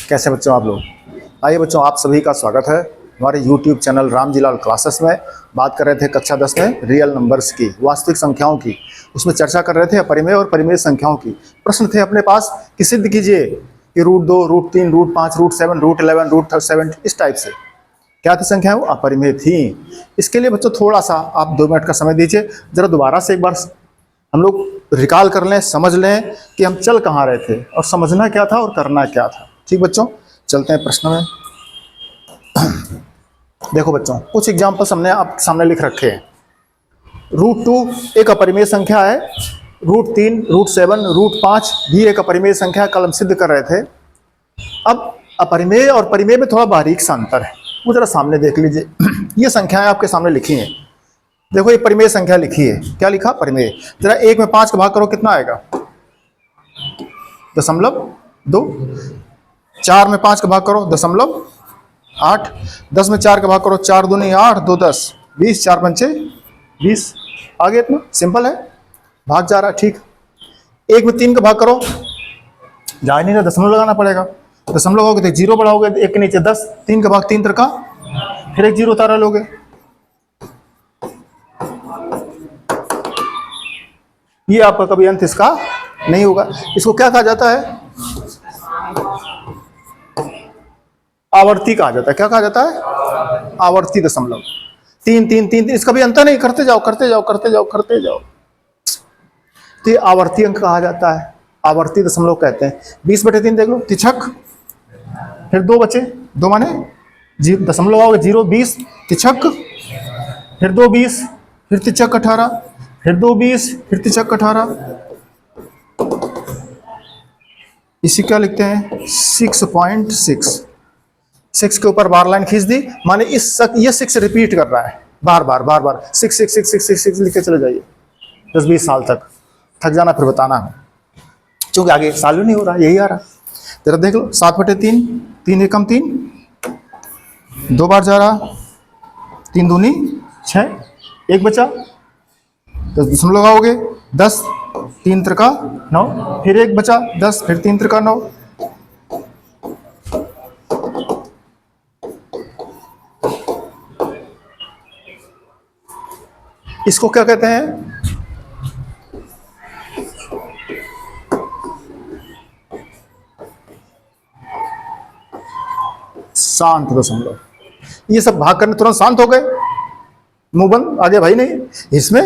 कैसे बच्चों आप लोग। आइए बच्चों, आप सभी का स्वागत है हमारे YouTube चैनल रामजीलाल क्लासेस में। बात कर रहे थे कक्षा 10 में रियल नंबर्स की, वास्तविक संख्याओं की। उसमें चर्चा कर रहे थे अपरिमेय और परिमेय संख्याओं की। प्रश्न थे अपने पास कि सिद्ध कीजिए कि √2, √3, √5, √7, √11, √7 इस टाइप से क्या थी संख्याएं, वो अपरिमेय थी। इसके लिए बच्चों थोड़ा सा आप 2 मिनट का समय दीजिए, जरा दोबारा से एक बार हम लोग रिकॉल कर लें, समझ लें कि हम चल कहाँ रहे थे और समझना क्या था और करना क्या था। ठीक बच्चों, चलते हैं प्रश्न में। देखो बच्चों, कुछ एग्जाम्पल्स हमने आपके सामने लिख रखे हैं। √2 एक अपरिमेय संख्या है, √3, √7, √5 भी एक अपरिमेय संख्या है, कल हम सिद्ध कर रहे थे। अब अपरिमेय और परिमेय में थोड़ा बारीक सा अंतर है, वो जरा सामने देख लीजिए। ये संख्याएं आपके सामने लिखी हैं। देखो ये परिमेय संख्या लिखी है, क्या लिखा? परिमेय। जरा 1 में 5 का भाग करो, कितना आएगा? 0.2। 4 में 5 का भाग करो, 0.8। 10 में 4 का भाग करो, 4 दूनी 8, 2 10, 20, 4 पंचे 20। आगे इतना सिंपल है, भाग जा रहा है। ठीक। 1 में 3 का भाग करो, जा नहीं रहा, दशमलव लगाना पड़ेगा। दशमलव होगे तो 0 बढ़ाओगे, 1 के नीचे 10, 3 का भाग 3 तरका, फिर एक 0 उतारा लोगे। ये आपका कभी अंत इसका नहीं होगा। इसको क्या कहा जाता है? आवर्ती कहा जाता है। क्या कहा जाता है? आवर्ती दशमलव। 3 3 3 इसका भी अंत नहीं, करते जाओ करते जाओ करते जाओ करते जाओ। तो ये आवर्ती अंक कहा जाता है, आवर्ती दशमलव कहते हैं। 20/3 देख लो, तिछक, फिर 2 बचे, 2 माने दशमलव आओगे 0, 20, तिछक, फिर 2 20, फिर तिछक 18, फिर 2 20, फिर तिछक 18। इसी क्या लिखते हैं? 6.6। 6 के ऊपर बार लाइन खींच दी, माने ये 6 रिपीट कर रहा है बार बार बार बार। 6 6 6 6 6 6 लिख के चले जाइए 10-20 साल तक। थक जाना फिर बताना है, क्योंकि आगे साल भी नहीं हो रहा, यही आ रहा। जरा देख लो, 7/3, 3 एकम 3, 2 बार जा रहा, 3 दूनी 6, 1 बचा, 10 दशमलव लगाओगे, 10, 3 त्रिका 9, फिर 1 बचा, 10, फिर 3 त्रिका 9। इसको क्या कहते हैं? शांत दशमलव। ये सब भाग करने तुरंत शांत हो गए, मुंह बंद, आगे भाई नहीं। इसमें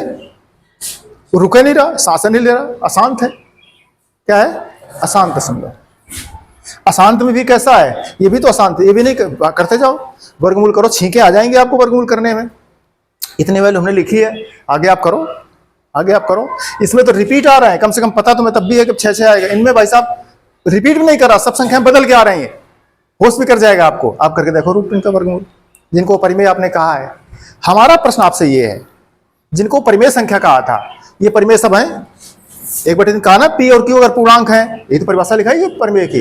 रुके नहीं रहा, सांस नहीं ले रहा, अशांत है। क्या है? अशांत दशमलव। अशांत में भी कैसा है? ये भी तो अशांत है, ये भी नहीं करते जाओ, वर्गमूल करो, छींके आ जाएंगे आपको वर्गमूल करने में। इतनी वैल्यू हमने लिखी है, आगे आप करो, आगे आप करो। इसमें तो रिपीट आ रहा है, कम से कम पता तुम्हें तब भी है कि 6 6 आएगा। इनमें भाई साहब रिपीट भी नहीं कर रहा, सब संख्याएं बदल के आ रही हैं, होश भी कर जाएगा आपको। आप करके देखो √3 का वर्गमूल, जिनको परिमेय आपने कहा है। हमारा प्रश्न आपसे ये है, जिनको परिमेय संख्या कहा था, ये परिमेय सब हैं। 1/3 कहा ना, P और Q अगर पूर्णांक है, ये तो परिभाषा लिखाई है परिमेय की।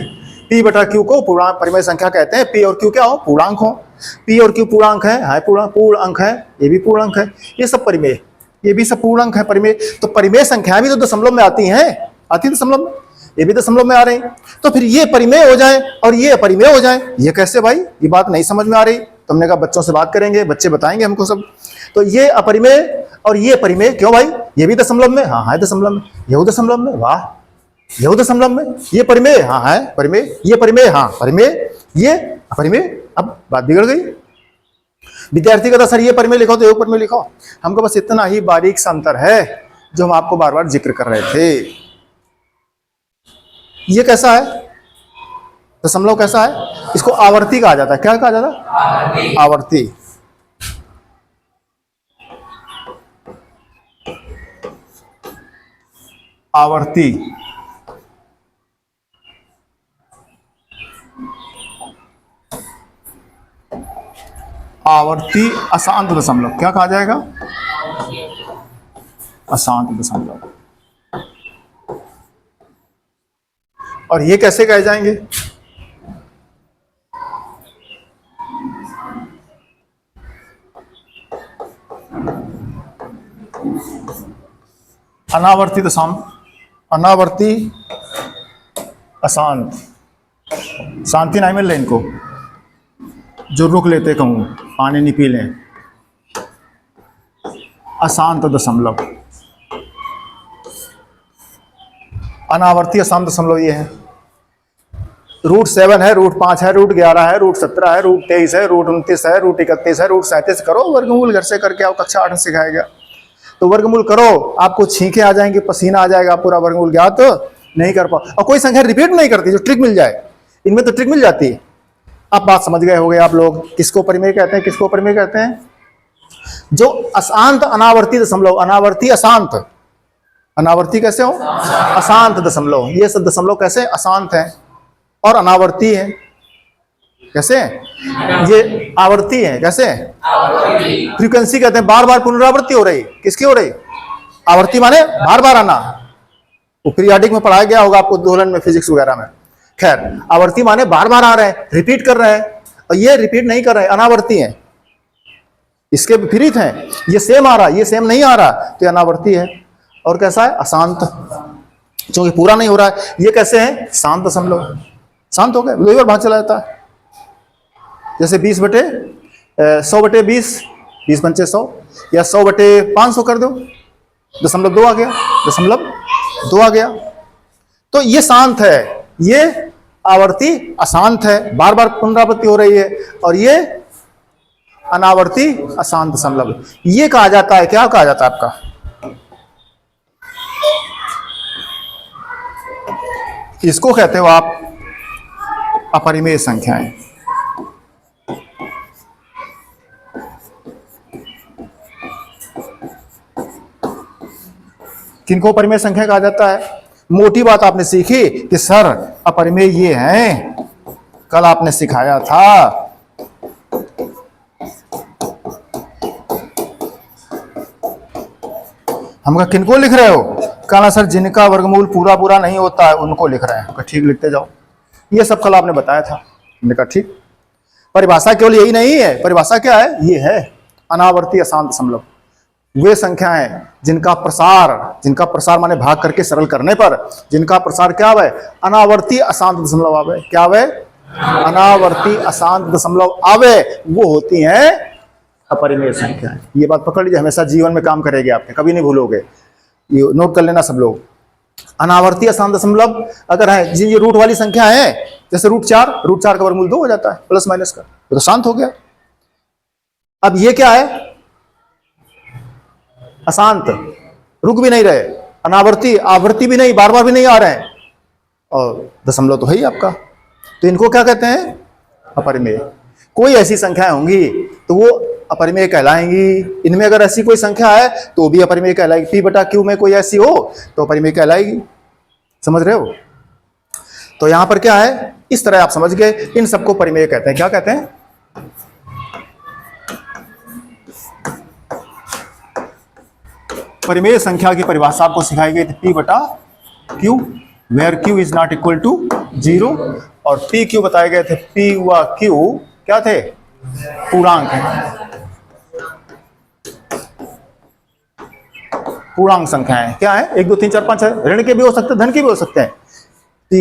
P/Q को पूर्णांक परिमेय संख्या कहते हैं। P और Q क्या हो? पूर्णांक हो। P और Q पूर्णांक है, पूर्ण अंक है, ये भी पूर्णांक है, ये सब परिमेय, ये भी सब पूर्णांक है परिमेय। तो परिमेय संख्याएं भी तो दशमलव में आती हैं, आती दशमलव में, ये भी दशमलव में आ रही। तो फिर ये परिमेय हो जाए और ये अपरिमेय हो जाए, ये कैसे भाई? ये बात नहीं समझ में आ रही। तुमने कहा बच्चों से बात करेंगे, बच्चे बताएंगे हमको सब। तो ये अपरिमेय और ये परिमेय क्यों भाई? ये भी दशमलव में, हाँ है दशमलव में, ये दशमलव में, वाह, ये दशमलव में। ये परिमेय, हाँ है परिमेय, ये परिमेय, हाँ परिमेय, ये अपरिमेय। अब बात बिगड़ गई। विद्यार्थी कहता सर ये परिमेय लिखो तो ये परिमेय लिखो। हमको बस इतना ही बारीक सा अंतर है जो हम आपको बार बार जिक्र कर रहे थे। ये कैसा है दशमलव? कैसा है? इसको आवर्ती कहा जाता है। क्या कहा जाता है? आवर्ती। आवर्ती। आवर्ती अशांत दशमलव। क्या कहा जाएगा? अशांत दशमलव। और ये कैसे कहे जाएंगे? अनावर्ती दशांश, अनावर्ती अशांत। शांति नहीं मिल रही इनको, जो रुक लेते कहूँ, पानी नहीं पी लें। अशांत दशमलव, अनावर्ती अशांत दशमलव ये है। √7 है, √5 है, √11 है, √17 है, √23 है, √29 है, √31 है, √37 करो वर्गमूल, घर से करके आओ, कक्षा 8 में सिखाया गया। तो वर्गमूल करो, आपको छींके आ जाएंगे, पसीना आ जाएगा, पूरा वर्गमूल ज्ञात तो नहीं कर पाओ। और कोई संख्या रिपीट नहीं करती, जो ट्रिक मिल जाए, इनमें तो ट्रिक मिल जाती है। आप बात समझ गए होंगे आप लोग, किसको परिमेय कहते हैं, किसको परिमेय कहते हैं? जो अशांत अनावर्ती दशमलव, अनावर्ती अशांत, अनावर्ती कैसे हो? अशांत दशमलव। ये सब दशमलव कैसे अशांत है और अनावर्ती है? कैसे? ये आवर्ती है, कैसे? फ्रीक्वेंसी कहते हैं, बार बार पुनरावृत्ति हो रही। किसकी हो रही? आवर्ती माने बार बार आना, वो पीरियाडिक में पढ़ाया गया होगा आपको, दोलन में, फिजिक्स वगैरह में। खैर, आवर्ती माने बार बार आ रहे हैं, रिपीट कर रहे हैं, और ये रिपीट नहीं कर रहे हैं, अनावर्ती है। इसके विपरीत है, ये सेम आ रहा, ये सेम नहीं आ रहा, तो ये अनावर्ती है। और कैसा है? अशांत, क्योंकि पूरा नहीं हो रहा है। ये कैसे है? शांत दशमलव, शांत हो गए, दो बार भाग चला जाता है। जैसे 20/100/20, 20 पंचे 100, या 100/500 कर दो, 0.2 आ गया, 0.2 आ गया। तो ये शांत है, ये आवर्ती अशांत है, बार बार पुनरावृत्ति हो रही है, और ये अनावर्ती अशांत दशमलव। ये कहा जाता है, क्या कहा जाता है आपका? इसको कहते हो आप अपरिमेय संख्याएं। किनको परिमेय संख्या कहा जाता है? मोटी बात आपने सीखी कि सर अपरिमेय ये हैं, कल आपने सिखाया था। हम किनको लिख रहे हो? कहना सर जिनका वर्गमूल पूरा पूरा नहीं होता है उनको लिख रहे हैं। ठीक, लिखते जाओ। ये सब कल आपने बताया था। मैंने कहा ठीक। परिभाषा केवल यही नहीं है, परिभाषा क्या है? ये है अनावर्ती अशांत दशमलव। वे संख्याएं जिनका प्रसार माने भाग करके सरल करने पर जिनका प्रसार क्या आवे? अनावर्ती अशांत दशमलव आवे। क्या आवे? अनावर्ती अशांत दशमलव आवे, वो होती हैं अपरिमेय संख्याएं। ये बात पकड़ लीजिए, हमेशा जीवन में काम करेगी आपके, कभी नहीं भूलोगे। ये नोट कर लेना सब लोग। अनावर्ती अशांत दशमलव अगर है, जिन ये रूट वाली संख्या है, जैसे √4 का वर्गमूल 2 हो जाता है, प्लस माइनस का, तो शांत हो गया। अब ये क्या है? अशांत, रुक भी नहीं रहे, अनावर्ती, आवर्ती भी नहीं, बार बार भी नहीं आ रहे हैं, और दशमलव तो है ही आपका। तो इनको क्या कहते हैं? अपरिमेय। कोई ऐसी संख्याएं होंगी तो वो अपरिमेय कहलाएंगी। इनमें अगर ऐसी कोई संख्या है तो भी अपरिमेय कहलाएगी। P/Q में कोई ऐसी हो तो अपरिमेय कहलाएगी। समझ रहे हो? तो यहां पर क्या है, इस तरह आप समझ गए। इन सबको परिमेय कहते हैं। क्या कहते हैं? परिमेय संख्या की परिभाषा आपको सिखाई गई थी, P/Q, where Q is not equal to 0, और PQ बताए गए थे। P व Q क्या थे? पूर्णांक है, पूर्णांक संख्याएं। क्या है? 1 2 3 4 5 है, ऋण के भी हो सकते हैं, धन के भी हो सकते हैं। तो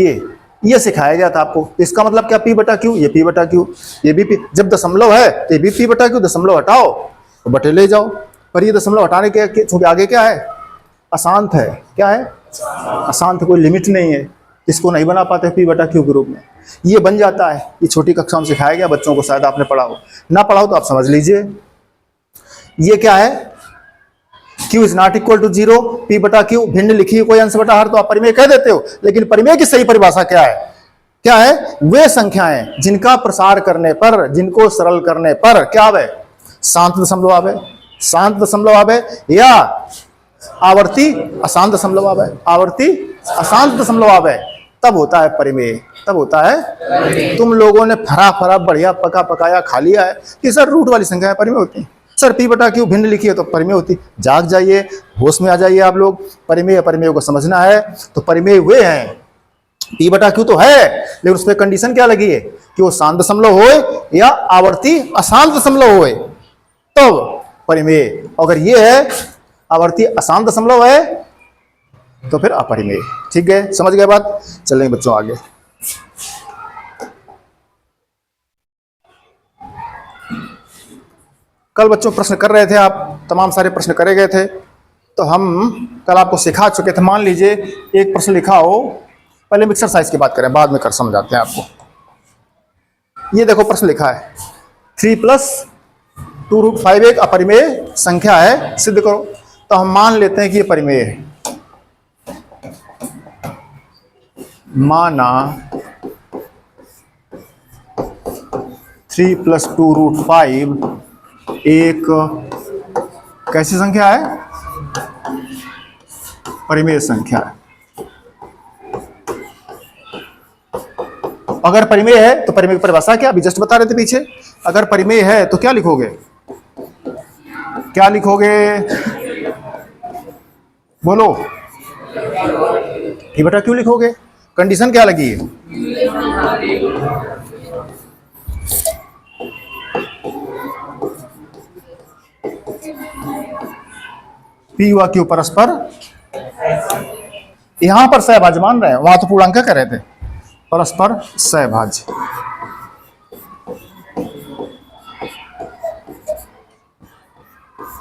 ये सिखाया गया था आपको। इसका मतलब क्या? P/Q, ये P/Q, ये भी P। जब दशमलव है तो ये भी P/Q, दशमलव हटाओ तो बटे ले जाओ। पर ये दशमलव हटाने के क्योंकि आगे क्या है? अशांत है। क्या है? अशांत, कोई लिमिट नहीं है, इसको नहीं बना पाते P/Q के रूप में। ये बन जाता है। ये छोटी कक्षा में सिखाया गया बच्चों को, शायद आपने पढ़ा हो, ना पढ़ा हो तो आप समझ लीजिए। ये क्या है? Q is not equal to 0, P/Q भिन्न लिखी कोई अंश बटा हर तो आप परिमेय कह देते हो, लेकिन परिमेय की सही परिभाषा क्या है? क्या है? वे संख्याएं जिनका प्रसार करने पर, जिनको सरल करने पर क्या आवे? शांत दशमलव आवे, शांत दशमलव आवे, या आवर्ती अशांत दशमलव आवे, आवर्ती अशांत दशमलव आवे, तब होता है परिमेय। तब होता है। तुम लोगों ने फरा बढ़िया पका पकाया खा लिया है कि सर रूट वाली संख्याएं परिमेय होती हैं, सर P/Q भिन्न लिखी है तो परिमेय होती। जाग जाइए, होश में आ जाइए आप लोग। परिमेय अपरिमेय को समझना है तो परिमेय वे हैं। P/Q तो है, लेकिन उस पर कंडीशन क्या लगी है कि वो शांत दशमलव होए या आवर्ती अशांत दशमलव होए, तो परिमेय। अगर ये है आवर्ती अशांत दशमलव है तो फिर अपरिमेय। ठीक है, समझ गए बात? चलेंगे बच्चों आगे। कल बच्चों प्रश्न कर रहे थे, आप तमाम सारे प्रश्न करे गए थे, तो हम कल आपको सिखा चुके थे। मान लीजिए एक प्रश्न लिखा हो, पहले हम एक्सरसाइज की बात करें, बाद में कर समझाते हैं आपको। ये देखो प्रश्न लिखा है 3+2√5 एक अपरिमेय संख्या है, सिद्ध करो। तो हम मान लेते हैं कि ये परिमेय है। माना 3+2√5 एक कैसी संख्या है? परिमेय संख्या है। अगर परिमेय है तो परिमेय की परिभाषा क्या, अभी जस्ट बता रहे थे पीछे। अगर परिमेय है तो क्या लिखोगे? क्या लिखोगे? बोलो। ये बेटा क्यों लिखोगे? कंडीशन क्या लगी है? पी व क्यू परस्पर, यहां पर सहभाज्य मान रहे हैं, वहां तो पूर्णांक कह रहे थे, परस्पर सहभाज्य।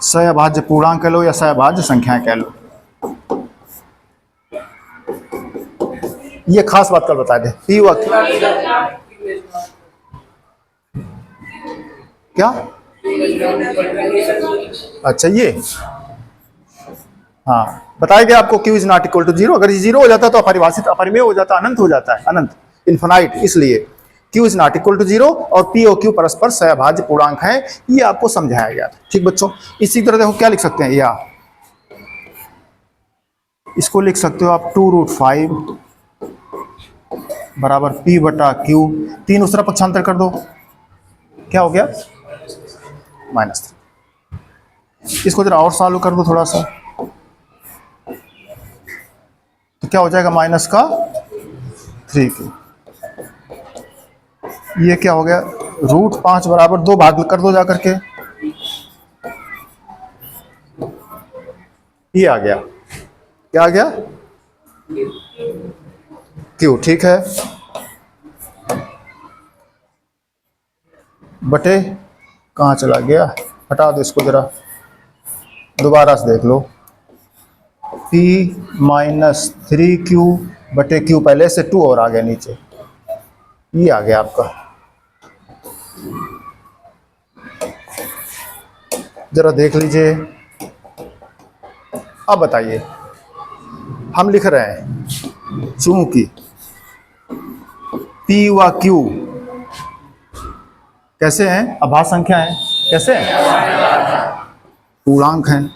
सहभाज्य पूर्णांक कह लो या सहभाज्य संख्याएं कह लो। ये खास बात कल बता दे। पी व क्या? अच्छा ये हाँ बताया गया आपको, Q is not equal to zero. अगर ये जीरो हो जाता तो अपरिभाषित अपरिमेय हो जाता, अनंत हो जाता है, अनंत, इन्फिनाइट। इसलिए Q is not equal to zero और पी और क्यू परस्पर सहभाज्य पूर्णांक है, ये आपको समझाया गया था। ठीक बच्चों, इसी तरह देखो क्या लिख सकते हैं, या इसको लिख सकते हो आप 2√5 बराबर पी बटा क्यू। 3 उस तरह पक्षांतर कर दो, क्या हो गया? -3। इसको जरा और सॉल्व कर दो थोड़ा सा, तो क्या हो जाएगा? -3 ये क्या हो गया? √5 बराबर 2 भाग कर दो जाकर के, ये आ गया। क्या आ गया? क्यू। ठीक है, बटे कहाँ चला गया? हटा दो इसको जरा, दोबारा से देख लो। P -3Q बटे Q, पहले से 2 और आ गया नीचे, ये आ गया आपका। जरा देख लीजिए। अब बताइए, हम लिख रहे हैं चूंकि P व Q कैसे हैं? अभाज्य संख्या है। कैसे हैं? पूर्णांक हैं।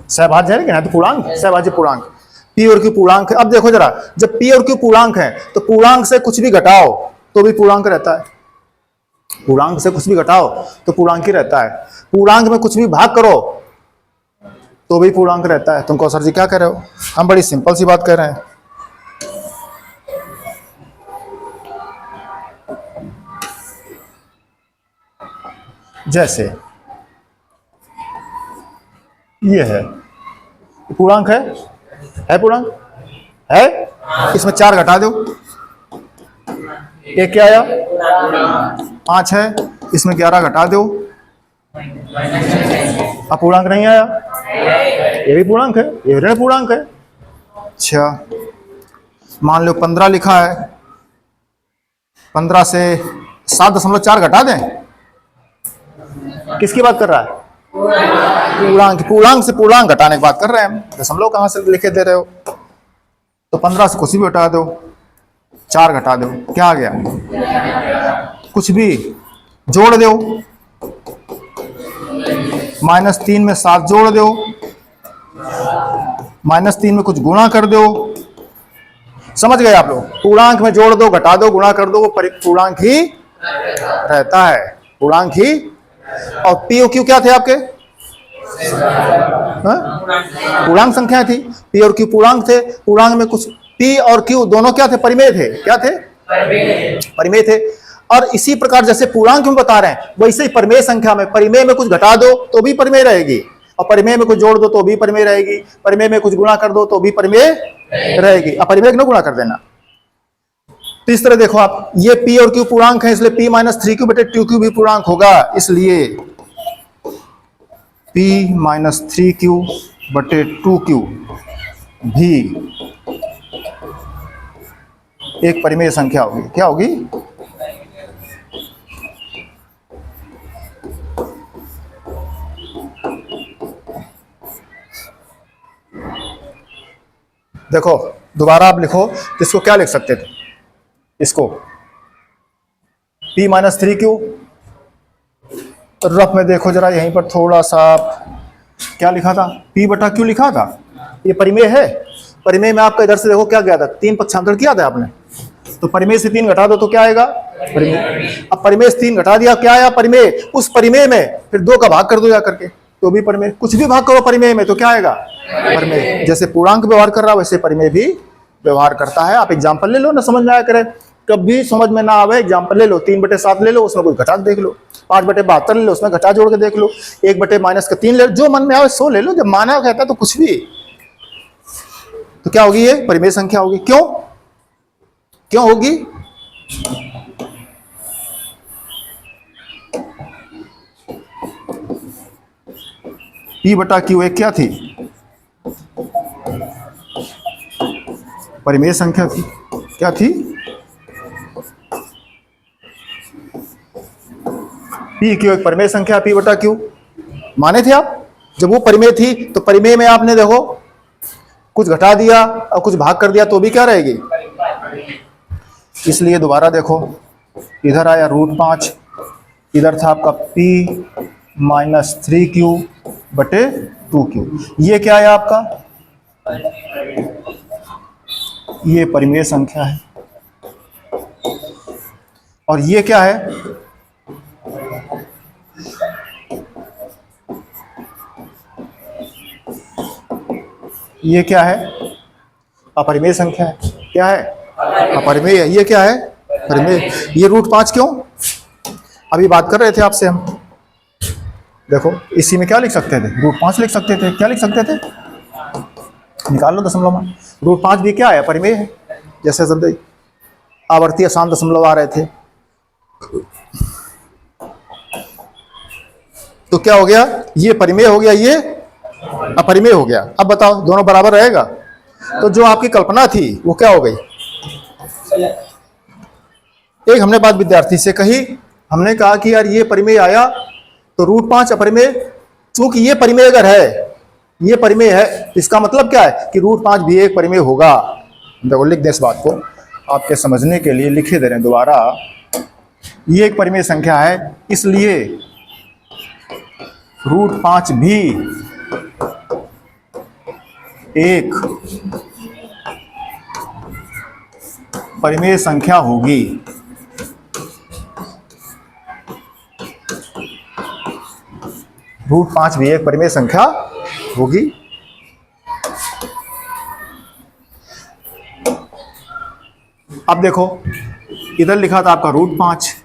सहभाज्य है, लेकिन है तो पूर्णांक, सहभाज्य पूर्णांक। P और Q पूर्णांक है। अब देखो जरा, जब P और Q पूर्णांक है तो पूर्णांक से कुछ भी घटाओ तो भी पूर्णांक रहता है। पूर्णांक से कुछ भी घटाओ तो पूर्णांक ही रहता है। पूर्णांक में कुछ भी भाग करो तो भी पूर्णांक रहता है। तुम कौशल जी क्या कह रहे हो? हम बड़ी सिंपल सी बात कह रहे हैं। जैसे ये है, पूर्णांक है पूर्णांक है, इसमें 4 घटा दो, एक क्या आया? 5 है, इसमें 11 घटा दो, अब पूर्णांक नहीं आया। ये भी पूर्णांक है, ये ऋण पूर्णांक है। अच्छा, मान लो 15 लिखा है, 15 से 7.4 घटा दें। किसकी बात कर रहा है? पूर्णांक। पूर्णांक से पूर्णांक घटाने की बात कर रहे हैं हम। दशमलव कहां से लिखे दे रहे हो? तो 15 से कुछ भी हटा दो, 4 घटा दो, क्या आ गया? कुछ भी जोड़ दो, -3 में 7 जोड़ दो, -3 में कुछ गुणा कर दो। समझ गए आप लोग? पूर्णांक में जोड़ दो, घटा दो, गुणा कर दो, वो पूर्णांक ही रहता है, पूर्णांक ही। और पी और क्यू क्या थे आपके? पूर्णांक संख्या थी। पी और क्यू पूर्णांक थे। पूर्णांक में कुछ पी और क्यू दोनों क्या थे? परिमेय थे। क्या थे? परिमेय थे। और इसी प्रकार जैसे पूर्णांक में बता रहे हैं, वैसे ही परिमेय संख्या में, परिमेय में कुछ घटा दो तो भी परिमेय रहेगी, और परिमेय में कुछ जोड़ दो तो भी परिमेय रहेगी, परिमेय में कुछ गुणा कर दो तो भी परिमेय रहेगी। अपरिमेय न गुणा कर देना। तो इस तरह देखो आप, ये P और Q पूर्णांक है, इसलिए P माइनस 3Q बटे 2Q भी पूर्णांक होगा, इसलिए P माइनस 3Q बटे 2Q भी एक परिमेय संख्या होगी। क्या होगी? देखो दोबारा आप लिखो, इसको क्या लिख सकते थे? इसको P माइनस 3Q, रफ में देखो जरा, यहीं पर थोड़ा सा क्या लिखा था? P बटा Q लिखा था। ये परिमेय है। परिमेय में आपका इधर से देखो क्या गया था, 3 पक्षांतर किया था आपने, तो परिमेय से 3 घटा दो तो क्या आएगा? परिमेय। अब परिमेय से 3 घटा दिया, क्या आया? परिमेय। उस परिमेय में फिर 2 का भाग कर दो जा करके, तो भी परिमेय। कुछ भी भाग करो परिमेय में तो क्या आएगा? परिमेय। जैसे पूर्णांक व्यवहार कर रहा है वैसे परिमेय भी व्यवहार करता है। आप एग्जाम्पल ले लो ना, समझ में आया करे। कभी समझ में ना आवे, एग्जाम्पल ले लो, 3/7 ले लो, उसमें कोई घटा देख लो, 5/72 ले लो, उसमें घटा जोड़ के देख लो, 1/-3 ले लो, जो मन में आवे सो ले लो। जब माना कहता तो कुछ भी, तो क्या होगी? ये परिमेय संख्या होगी। क्यों? क्यों होगी? P बटा Q एक क्या थी? परिमेय संख्या थी। क्या थी? P Q एक परिमेय संख्या, P बटा Q माने थे आप। जब वो परिमेय थी तो परिमेय में आपने देखो कुछ घटा दिया और कुछ भाग कर दिया तो भी क्या रहेगी? इसलिए दोबारा देखो, इधर आया √5, इधर था आपका P माइनस 3Q बटे 2Q। ये क्या है आपका? ये परिमेय संख्या है। और ये क्या है? ये क्या है? अपरिमेय संख्या है। क्या है? अपरिमेय है। ये क्या है? परिमेय। ये √5 क्यों? अभी बात कर रहे थे आपसे हम। देखो इसी में क्या लिख सकते थे? √5 लिख सकते थे। क्या लिख सकते थे? निकाल लो दशमलव मान। √5 भी क्या है? परिमेय है। जैसे सब आवर्ती आसान दशमलव आ रहे थे, तो क्या हो गया? ये परिमेय हो गया, ये अपरिमेय हो गया। अब बताओ दोनों बराबर रहेगा? तो जो आपकी कल्पना थी वो क्या हो गई? एक हमने बात विद्यार्थी से कही, हमने कहा कि यार ये परिमेय आया तो √5 अपरिमेय, चूंकि ये परिमेय अगर है, ये परिमेय है, इसका मतलब क्या है कि √5 भी एक परिमेय होगा। देखो लिख दें इस बात को, आपके समझने के लिए लिखे दे रहे हैं दोबारा। ये एक परिमेय संख्या है, इसलिए √5 भी एक परिमेय संख्या होगी। √5 भी एक परिमेय संख्या होगी। अब देखो इधर लिखा था आपका √5,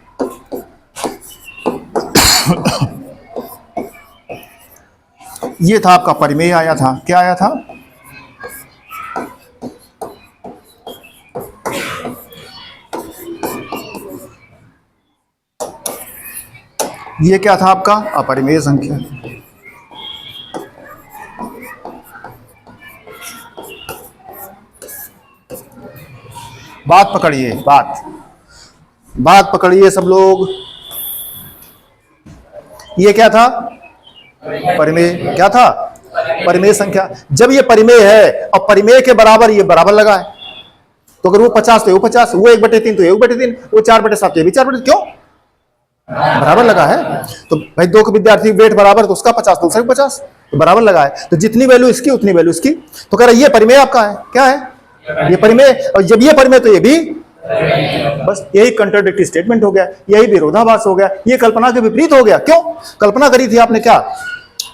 ये था आपका परिमेय आया था। क्या आया था? ये क्या था आपका? अपरिमेय संख्या। बात पकड़िए, बात पकड़िए सब लोग। ये क्या था? परिमेय। क्या था? परिमेय संख्या। जब ये परिमेय है और परिमेय के बराबर ये बराबर लगा है, तो अगर वो 50 तो ये 50, वो 1/3 तो ये 1/3, वो 4/7 तो ये भी 4/3, क्यों? बराबर लगा है। तो भाई दो के विद्यार्थी वेट बराबर, तो उसका 50 तो उसका 50, तो बराबर लगा है। तो जितनी वैल्यू इसकी उतनी वैल्यू इसकी। तो कह रहा ये परिमेय आपका है। क्या है? ये परिमेय। और जब ये परिमेय तो ये भी, बस यही कंट्राडिक्टरी स्टेटमेंट हो गया, यही विरोधाभास हो गया, ये कल्पना के विपरीत हो गया। क्यों कल्पना करी थी आपने? क्या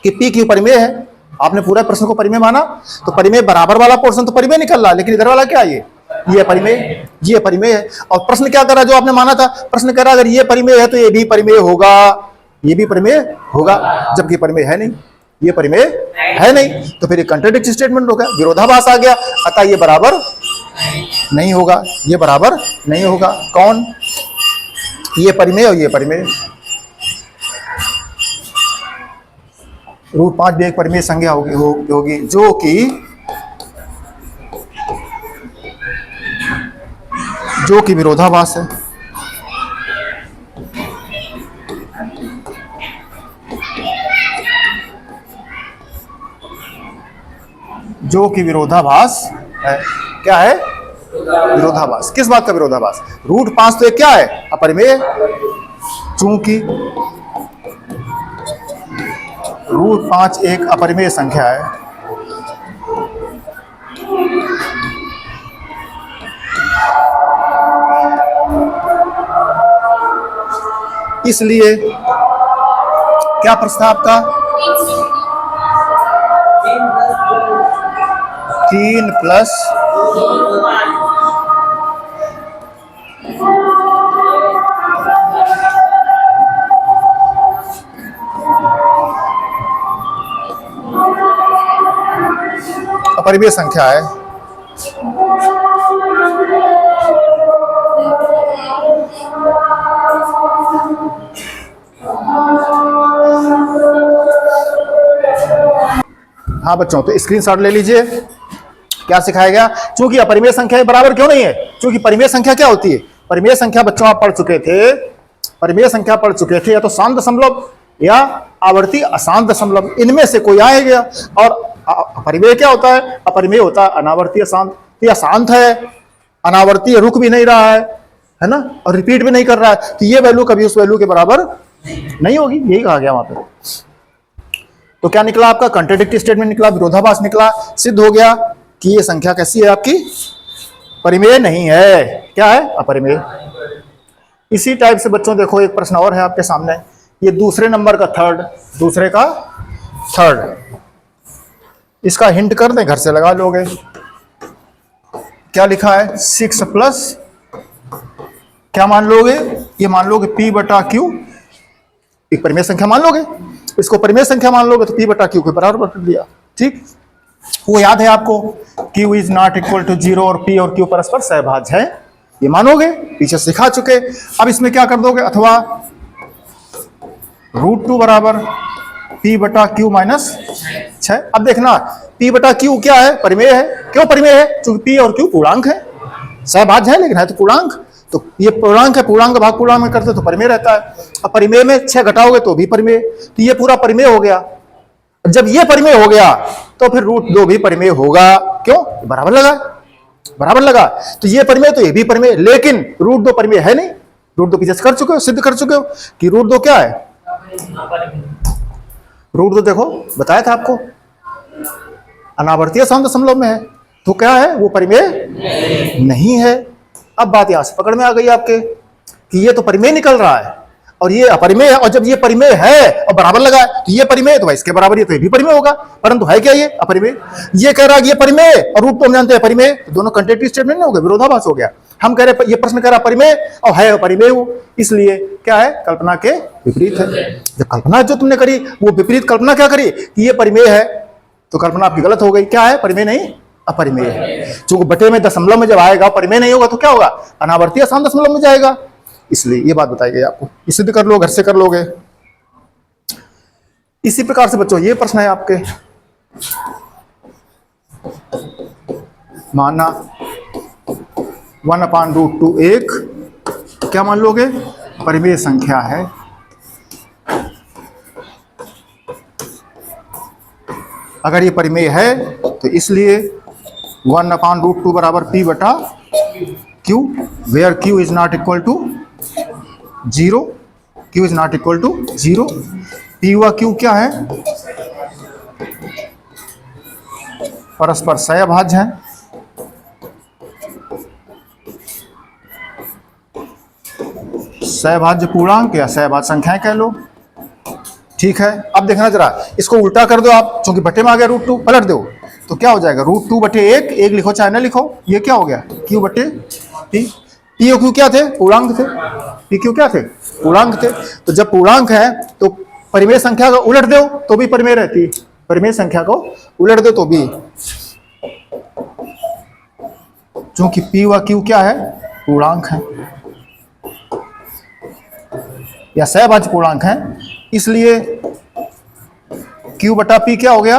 कि P Q परिमेय है, आपने पूरा प्रश्न को परिमेय माना, तो परिमेय बराबर वाला पोर्शन तो परिमेय निकल रहा, लेकिन इधर वाला क्या? ये परिमेय, ये परिमेय है। और प्रश्न क्या कर रहा? जो आपने माना था, प्रश्न कह रहा अगर ये परिमेय है तो ये भी परिमेय होगा, ये भी परिमेय होगा, जबकि परिमेय है नहीं, ये परिमेय है नहीं, तो फिर ये कंट्राडिक्टरी स्टेटमेंट हो गया, विरोधाभास आ गया। अतः ये बराबर नहीं होगा, ये बराबर नहीं होगा। कौन? ये परिमेय और ये परिमेय। √5 भी एक परिमेय संख्या होगी जो कि विरोधाभास है। जो कि विरोधाभास है। क्या है? विरोधाभास। किस बात का विरोधाभास? √5 तो एक क्या है? अपरिमेय। चूंकि √5 एक अपरिमेय संख्या है, इसलिए क्या प्रश्न आपका? 3 प्लस अपरिमेय संख्या है। हाँ बच्चों, तो स्क्रीनशॉट ले लीजिए। क्या सिखाया गया? चूंकि अपरिमेय संख्या बराबर क्यों नहीं है? क्योंकि परिमेय संख्या क्या होती है? परिमेय संख्या बच्चों आप पढ़ चुके थे, परिमेय संख्या पढ़ चुके थे, या तो शांत दशमलव या आवर्ती अशांत दशमलव, इनमें से कोई आएगा। और अपरिमेय क्या होता है? अपरिमेय होता है अनावर्ती अशांत। तो अशांत है, अनावर्ती, रुक भी नहीं रहा है ना, और रिपीट भी नहीं कर रहा है, तो ये वैल्यू कभी उस वैल्यू के बराबर नहीं होगी। यही कहा गया वहां पर। तो क्या निकला आपका? कॉन्ट्राडिक्टरी स्टेटमेंट निकला, विरोधाभास निकला। सिद्ध हो गया कि ये संख्या कैसी है आपकी? परिमेय नहीं है। क्या है? अपरिमेय। इसी टाइप से बच्चों देखो एक प्रश्न और है आपके सामने, ये दूसरे नंबर का थर्ड, दूसरे का थर्ड। इसका हिंट कर दें, घर से लगा लोगे। क्या लिखा है? 6 प्लस क्या मान लोगे? ये मान लोगे P/Q, एक परिमेय संख्या मान लोगे। इसको परिमेय संख्या मान लोगे तो P/Q के बराबर कर दिया। ठीक, वो याद है आपको? Q is not equal to 0 और P और Q परस्पर सहभाज्य है, ये मानोगे, पीछे सिखा चुके। अब इसमें क्या कर दोगे? अथवा √2 बराबर P/Q माइनस 6। अब देखना P/Q क्या है? परिमेय है। क्यों परिमेय है? क्योंकि P और Q पूर्णांक है, सहभाज्य है लेकिन है तो पूर्णांक। तो ये पूर्णांक है, पूर्णांक भाग पूर्णांक में करते तो परिमेय रहता है। अब परिमेय में 6 घटाओगे तो भी परिमेय, तो ये पूरा परिमेय हो गया। जब ये परिमेय हो गया तो फिर √2 भी परिमेय होगा। क्यों? बराबर लगा, बराबर लगा। तो ये परिमेय तो ये भी परिमेय, लेकिन √2 परिमेय है नहीं। √2 पीछे कर चुके हो, सिद्ध कर चुके हो कि √2 क्या है? √2 देखो बताया था आपको, अनावर्तीय अशांत दशमलव में है, तो क्या है? वो परिमेय नहीं है। अब बात यहां से पकड़ में आ गई आपके कि ये तो परिमेय निकल रहा है और ये अपरिमेय है, और जब ये परिमेय है और बराबर लगा है तो ये परिमेय है, तो इसके बराबर ये तो ये भी परिमेय होगा, परंतु है क्या? ये अपरिमेय। ये कह रहा है ये परिमेय और √2 हम जानते हैं परिमेय, तो दोनों कॉन्ट्राडिक्टरी स्टेटमेंट नहीं हो गए, विरोधाभास हो गया। हम कह रहे ये प्रश्न कह रहा परिमेय और है परिमेय वो, इसलिए क्या है? कल्पना के विपरीत है। जब कल्पना जो तुमने करी वो विपरीत कल्पना क्या करी कि ये परिमेय है, तो कल्पना आपकी गलत हो गई। क्या है? परिमेय नहीं, अपरिमेय है। चूंकि बटे में दशमलव में जब आएगा परिमेय नहीं होगा तो क्या होगा? अनावर्तीय अशांत दशमलव में जाएगा। इसलिए ये बात बताई गई आपको, ये सिद्ध कर लो, घर से कर लोगे। इसी प्रकार से बच्चों ये प्रश्न है आपके, माना 1/√2 एक क्या मान लोगे? परिमेय संख्या है। अगर ये परिमेय है तो इसलिए 1/√2 बराबर P/Q, where Q is not equal to 0, Q is not equal to 0। P व Q क्या है? परस्पर सहभाज्य है। सहभाज्य पूर्णांक या सहभाज्य संख्याएं कह लो। ठीक है, अब देखना जरा, इसको उल्टा कर दो आप, क्योंकि बटे में आ गया √2, पलट दो तो क्या हो जाएगा? √2/1, एक लिखो चाहे ना लिखो, ये क्या हो गया? Q/P। P और Q क्या थे? पूर्णांक थे। P Q क्या थे? पूर्णांक थे। तो जब पूर्णांक है तो परिमेय संख्या को उलट दो तो भी परिमेय रहती है, परिमेय संख्या को उलट दो तो भी, क्योंकि P व Q क्या है? पूर्णांक हैं या सहभाज्य पूर्णांक हैं, इसलिए Q बटा P क्या हो गया,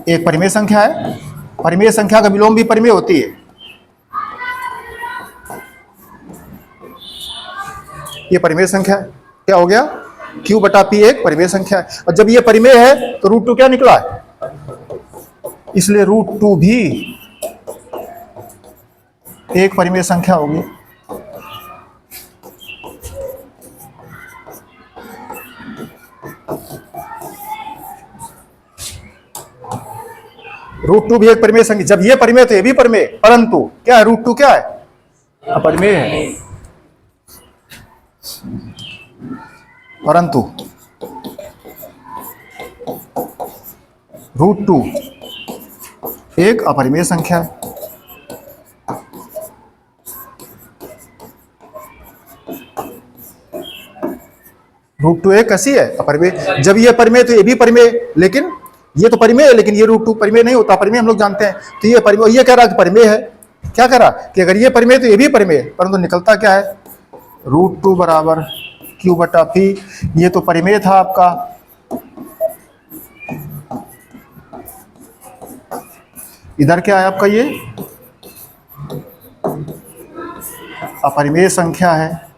एक परिमेय संख्या है। परिमेय संख्या का विलोम भी परिमेय होती है। ये परिमेय संख्या है, क्या हो गया, Q बटा P एक परिमेय संख्या है। और जब ये परिमेय है तो √2 क्या निकला है, इसलिए √2 भी एक परिमेय संख्या होगी। √2 भी एक परिमेय संख्या। जब ये परिमेय तो ये भी परिमेय, परंतु क्या है, √2 क्या है, अपरिमेय है। परंतु √2 एक अपरिमेय संख्या है। √2 एक कैसी है, अपरिमेय। जब ये परिमेय तो ये भी परिमेय, लेकिन ये तो परिमेय है, लेकिन ये √2 परिमेय नहीं होता। परिमेय हम लोग जानते हैं। तो ये परिमेय, ये कह रहा कि परिमेय है। क्या कह रहा कि अगर ये परिमेय तो ये भी परिमेय है, परंतु निकलता क्या है, √2 बराबर Q बटा P। ये तो परिमेय था आपका, इधर क्या है आपका, ये अपरिमेय संख्या है।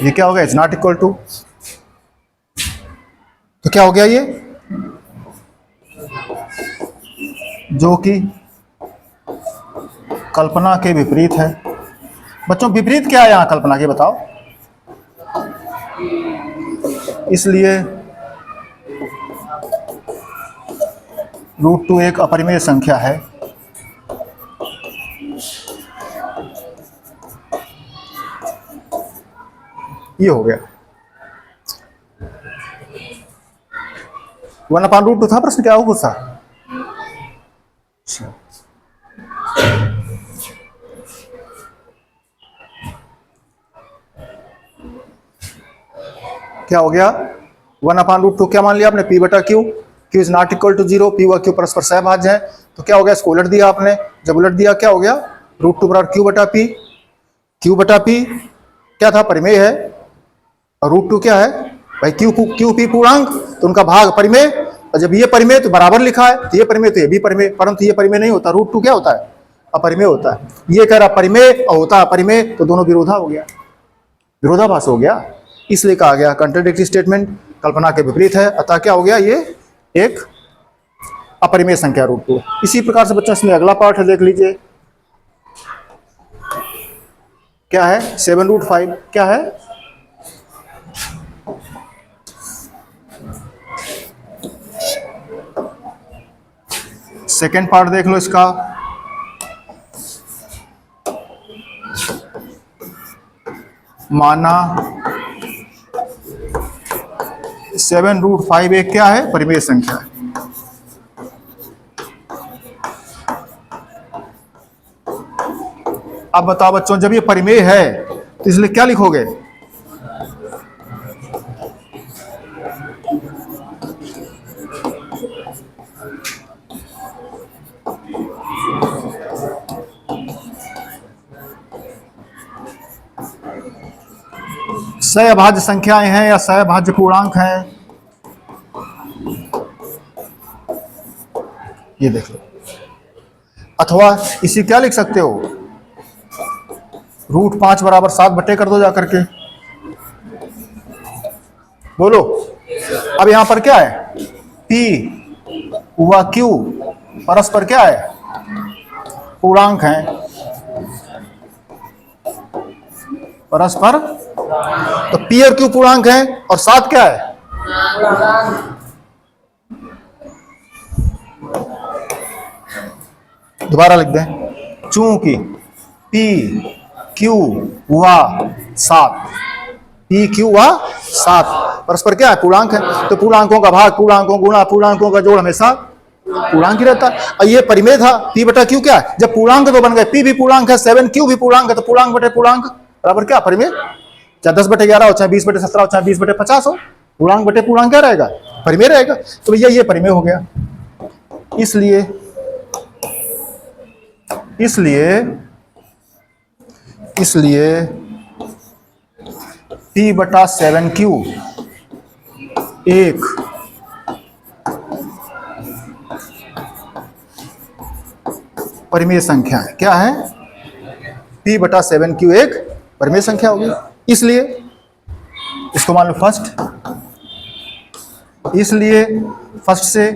ये क्या हो गया, इट्स नॉट इक्वल टू। तो क्या हो गया ये, जो कि कल्पना के विपरीत है। बच्चों विपरीत क्या है यहां कल्पना के, बताओ। इसलिए √2 एक अपरिमेय संख्या है। ये हो गया 1/√2 था प्रश्न, क्या हो गुस्सा। क्या हो गया, 1/√2 क्या मान लिया आपने, P बटा Q। Q is not equal to 0। P व Q परस्पर सहभाज्य है। तो क्या हो गया, इसको उलट दिया आपने। जब उलट दिया क्या हो गया, √2 बराबर Q बटा P। Q बटा P क्या था, परिमेय है। और √2 क्या है भाई, Q P पूर्णांक, तो उनका भाग परिमेय। और जब ये परिमेय तो बराबर लिखा है, तो ये परिमेय तो ये भी परिमेय, परंतु ये परिमेय नहीं होता। √2 क्या होता है, अपरिमेय होता है। ये कह रहा परिमेय और होता अपरिमेय, तो दोनों विरोधा हो गया, विरोधाभास हो गया। इसलिए कहा गया कंट्राडिक्टरी स्टेटमेंट, कल्पना के विपरीत है। अतः क्या हो गया, ये एक अपरिमेय संख्या √2। इसी प्रकार से बच्चों इसमें अगला पार्ट है, देख लीजिए क्या है, 7√5 क्या है, सेकेंड पार्ट देख लो इसका। माना 7√5 एक क्या है, परिमेय संख्या है। अब बताओ बच्चों, जब ये परिमेय है तो इसलिए क्या लिखोगे, सहभाज्य संख्याएं हैं या सहभाज्य पूर्णांक हैं, ये देख लो। अथवा इसी क्या लिख सकते हो, √5 बराबर 7 बटे कर दो जाकर के, बोलो। अब यहां पर क्या है, P व Q परस्पर क्या है, पूर्णांक हैं परस्पर। तो P और Q पूर्णांक हैं और 7 क्या है, दोबारा लिख दें, चूंकि P Q व 7, P Q व 7 परस्पर क्या है, पूर्णांक है। तो पूर्णांकों का भाग पूर्णांकों गुणा पूर्णांकों का जोड़ हमेशा पूर्णांक ही रहता है। और ये परिमेय था, P बटा Q क्या है, जब पूर्णांक तो बन गए, P भी पूर्णांक है, 7Q भी पूर्णांक है, तो पूर्णांक बटे पूर्णांक बराबर क्या, परिमेय। चाहे 10/11 हो, चाहे 20/17 हो, चाहे 20/50 हो, पूर्णांक बटे पूर्णांक क्या रहेगा, परिमेय रहेगा। तो भैया ये परिमेय हो गया। इसलिए इसलिए P/7Q एक परिमेय संख्या है। क्या है? P/7Q एक परिमेय संख्या होगी। इसलिए इसको मान लो फर्स्ट, इसलिए फर्स्ट से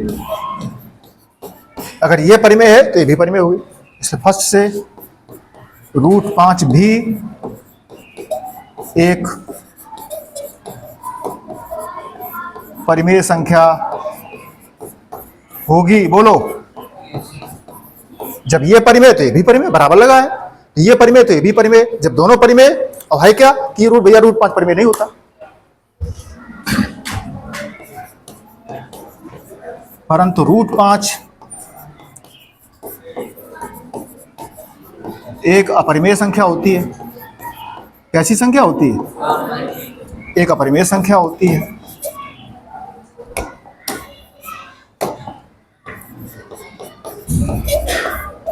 अगर ये परिमेय है तो ये भी परिमेय होगी। इसलिए फर्स्ट से √5 भी एक परिमेय संख्या होगी। बोलो, जब ये परिमेय तो ये भी परिमेय, बराबर लगा है। ये परिमेय तो ये भी परिमेय, जब दोनों परिमेय, और है क्या कि भैया √5 परिमेय नहीं होता। परंतु √5 एक अपरिमेय संख्या होती है। कैसी संख्या होती है? एक अपरिमेय संख्या होती है।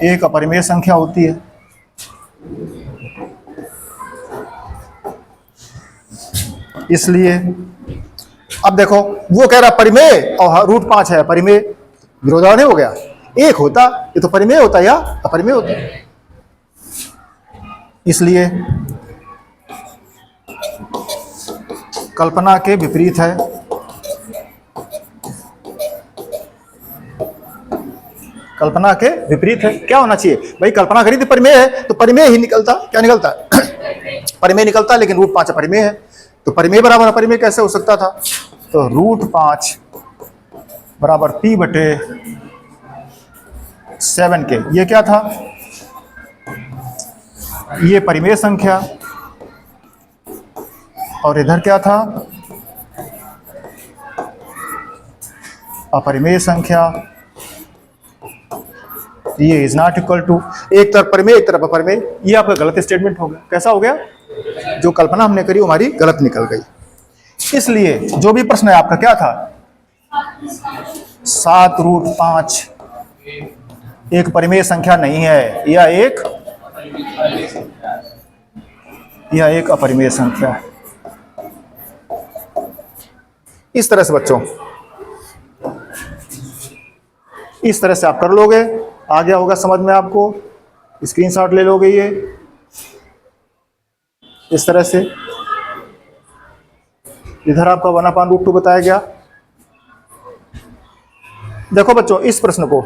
एक अपरिमेय संख्या होती है। इसलिए अब देखो, वो कह रहा परिमेय और √5 है परिमेय, विरोधाभास हो गया। एक होता ये तो परिमेय होता या अपरिमेय होता। इसलिए कल्पना के विपरीत है। कल्पना के विपरीत है। क्या होना चाहिए भाई? कल्पना करी थी परिमेय है तो परिमेय ही निकलता। क्या निकलता? परिमेय निकलता, लेकिन √5 अपरिमेय है तो परिमेय बराबर अपरिमेय कैसे हो सकता था? तो √5 बराबर P/7 के, ये क्या था? ये परिमेय संख्या, और इधर क्या था? अपरिमेय संख्या। ये इज नॉट इक्वल टू, एक तरफ परिमेय एक तरफ अपरिमेय। ये आपका गलत स्टेटमेंट हो गया। कैसा हो गया? जो कल्पना हमने करी हमारी गलत निकल गई। इसलिए जो भी प्रश्न है आपका क्या था? 7√5 एक परिमेय संख्या नहीं है, यह एक अपरिमेय संख्या है। इस तरह से बच्चों, इस तरह से आप कर लोगे, आ गया होगा समझ में आपको। स्क्रीनशॉट ले लोगे ये इस तरह से। इधर आपका 1/√2 बताया गया। देखो बच्चों, इस प्रश्न को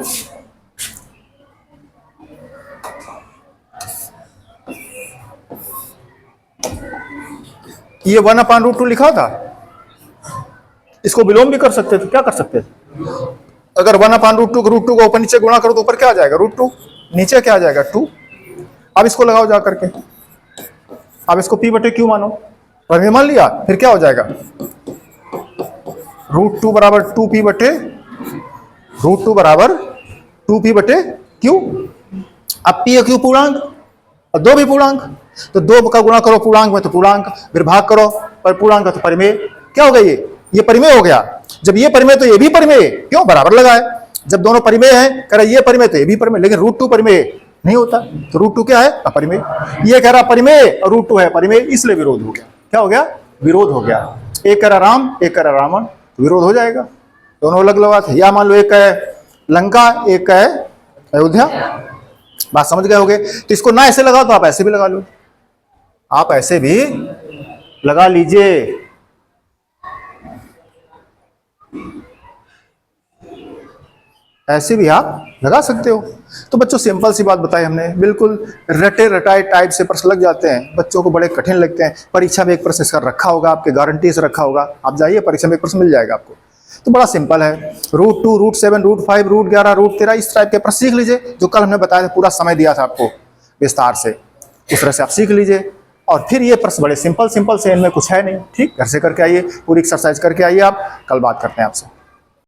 ये 1/√2 लिखा था, इसको विलोम भी कर सकते थे। क्या कर सकते थे? अगर 1/√2 को √2 को ऊपर नीचे गुणा करो तो ऊपर क्या आ जाएगा? √2, नीचे क्या आ जाएगा? 2। अब इसको लगाओ जा करके, अब इसको P/Q मानो, परिमेय मान लिया, फिर क्या हो जाएगा? √2 बराबर 2P बराबर 2P/Q। अब P Q पूर्णांक और 2 भी पूर्णांक, तो 2 का गुणा करो पूर्णांक में तो पूर्णांक, फिर भाग करो पर पूर्णांक तो परिमेय। क्या हो गया? ये परिमेय हो गया। जब ये परिमेय तो ये भी परिमेय, क्यों? बराबर लगा है। जब दोनों परिमेय हैं, कह रहा ये परिमेय तो ये भी परिमेय, लेकिन √2 परिमेय नहीं होता, तो √2 क्या है? अपरिमेय। ये कह रहा परिमेय और √2 है परिमेय, इसलिए विरोध हो गया। क्या हो गया? विरोध हो गया। एक कह रहा राम, एक कह रहा रावण, तो विरोध हो जाएगा। दोनों अलग अलग बात है। या मान लो एक है लंका, एक है अयोध्या। बात समझ गए होगे? तो इसको ना ऐसे लगाओ तो आप ऐसे भी लगा लो, आप ऐसे भी लगा लीजिए। ऐसे भी आप लगा सकते हो। तो बच्चों सिंपल सी बात बताई हमने, बिल्कुल रटे रटाए टाइप से प्रश्न लग जाते हैं, बच्चों को बड़े कठिन लगते हैं। परीक्षा में एक प्रश्न इसका रखा होगा, आपके गारंटी से रखा होगा, आप जाइए परीक्षा में एक प्रश्न मिल जाएगा आपको। तो बड़ा सिंपल है। √2, √7, √5, √11, √13 इस टाइप के प्रश्न सीख लीजिए, जो कल हमने बताया था, पूरा समय दिया था आपको विस्तार से। उस तरह से आप सीख लीजिए, और फिर ये प्रश्न बड़े सिंपल से, इनमें कुछ है नहीं। ठीक, घर से करके आइए, पूरी एक्सरसाइज करके आइए आप। कल बात करते हैं आपसे।